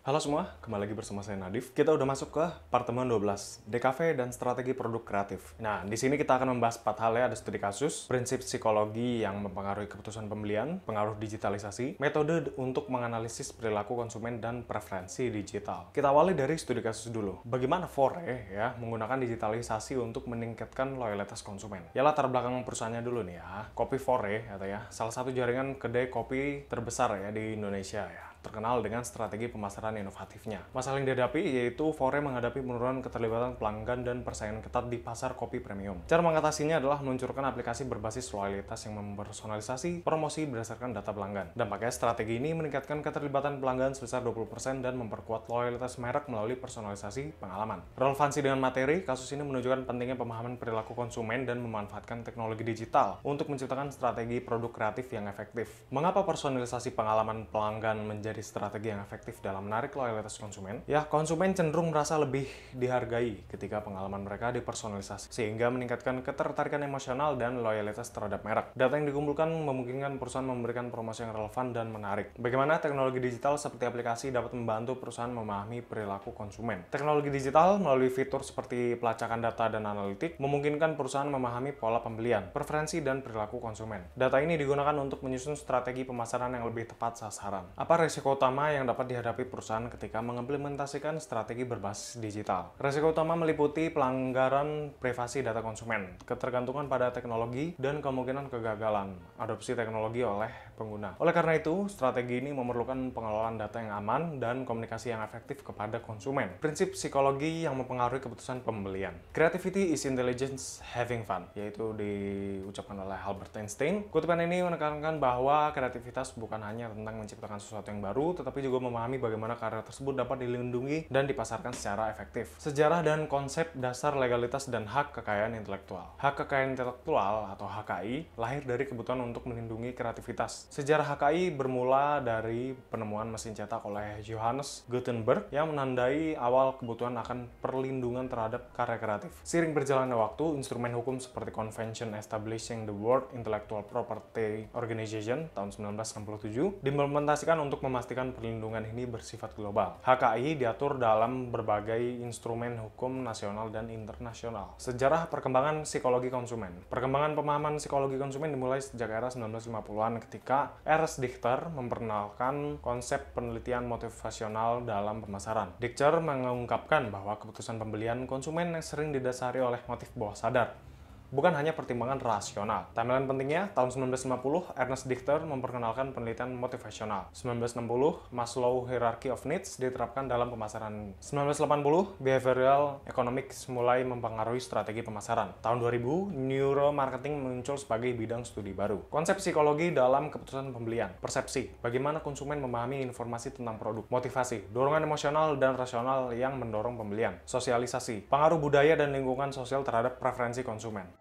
Halo semua, kembali lagi bersama saya Nadif. Kita udah masuk ke pertemuan 12, DKV dan strategi produk kreatif. Nah, di sini kita akan membahas 4 hal ya, ada studi kasus, prinsip psikologi yang mempengaruhi keputusan pembelian, pengaruh digitalisasi, metode untuk menganalisis perilaku konsumen dan preferensi digital. Kita awali dari studi kasus dulu. Bagaimana Fore ya menggunakan digitalisasi untuk meningkatkan loyalitas konsumen? Ya latar belakang perusahaannya dulu nih ya. Kopi Fore atau ya, salah satu jaringan kedai kopi terbesar ya di Indonesia ya, terkenal dengan strategi pemasaran inovatifnya. Masalah yang dihadapi yaitu Fore menghadapi penurunan keterlibatan pelanggan dan persaingan ketat di pasar kopi premium. Cara mengatasinya adalah meluncurkan aplikasi berbasis loyalitas yang mempersonalisasi promosi berdasarkan data pelanggan. Dampaknya strategi ini meningkatkan keterlibatan pelanggan sebesar 20% dan memperkuat loyalitas merek melalui personalisasi pengalaman. Relevansi dengan materi, kasus ini menunjukkan pentingnya pemahaman perilaku konsumen dan memanfaatkan teknologi digital untuk menciptakan strategi produk kreatif yang efektif. Mengapa personalisasi pengalaman pelanggan menjadi strategi yang efektif dalam menarik loyalitas konsumen? Ya, konsumen cenderung merasa lebih dihargai ketika pengalaman mereka dipersonalisasi, sehingga meningkatkan ketertarikan emosional dan loyalitas terhadap merek. Data yang dikumpulkan memungkinkan perusahaan memberikan promosi yang relevan dan menarik. Bagaimana teknologi digital seperti aplikasi dapat membantu perusahaan memahami perilaku konsumen? Teknologi digital melalui fitur seperti pelacakan data dan analitik memungkinkan perusahaan memahami pola pembelian, preferensi, dan perilaku konsumen. Data ini digunakan untuk menyusun strategi pemasaran yang lebih tepat sasaran. Apa risiko utama yang dapat dihadapi perusahaan ketika mengimplementasikan strategi berbasis digital? Risiko utama meliputi pelanggaran privasi data konsumen, ketergantungan pada teknologi, dan kemungkinan kegagalan adopsi teknologi oleh pengguna. Oleh karena itu, strategi ini memerlukan pengelolaan data yang aman dan komunikasi yang efektif kepada konsumen. Prinsip psikologi yang mempengaruhi keputusan pembelian. Creativity is intelligence having fun, yaitu diucapkan oleh Albert Einstein. Kutipan ini menekankan bahwa kreativitas bukan hanya tentang menciptakan sesuatu yang baru, tetapi juga memahami bagaimana karya tersebut dapat dilindungi dan dipasarkan secara efektif. Sejarah dan konsep dasar legalitas dan hak kekayaan intelektual. Hak kekayaan intelektual atau HKI lahir dari kebutuhan untuk melindungi kreativitas. Sejarah HKI bermula dari penemuan mesin cetak oleh Johannes Gutenberg yang menandai awal kebutuhan akan perlindungan terhadap karya kreatif. Seiring berjalannya waktu, instrumen hukum seperti Convention Establishing the World Intellectual Property Organization tahun 1967 diimplementasikan untuk memastikan perlindungan ini bersifat global. HKI diatur dalam berbagai instrumen hukum nasional dan internasional. Sejarah perkembangan psikologi konsumen. Perkembangan pemahaman psikologi konsumen dimulai sejak era 1950-an ketika Ernst Dichter memperkenalkan konsep penelitian motivasional dalam pemasaran. Dichter mengungkapkan bahwa keputusan pembelian konsumen sering didasari oleh motif bawah sadar, bukan hanya pertimbangan rasional. Timeline pentingnya, tahun 1950, Ernst Dichter memperkenalkan penelitian motivasional. 1960, Maslow Hierarchy of Needs diterapkan dalam pemasaran. 1980, Behavioral Economics mulai mempengaruhi strategi pemasaran. Tahun 2000, Neuromarketing muncul sebagai bidang studi baru. Konsep psikologi dalam keputusan pembelian. Persepsi, bagaimana konsumen memahami informasi tentang produk. Motivasi, dorongan emosional dan rasional yang mendorong pembelian. Sosialisasi, pengaruh budaya dan lingkungan sosial terhadap preferensi konsumen.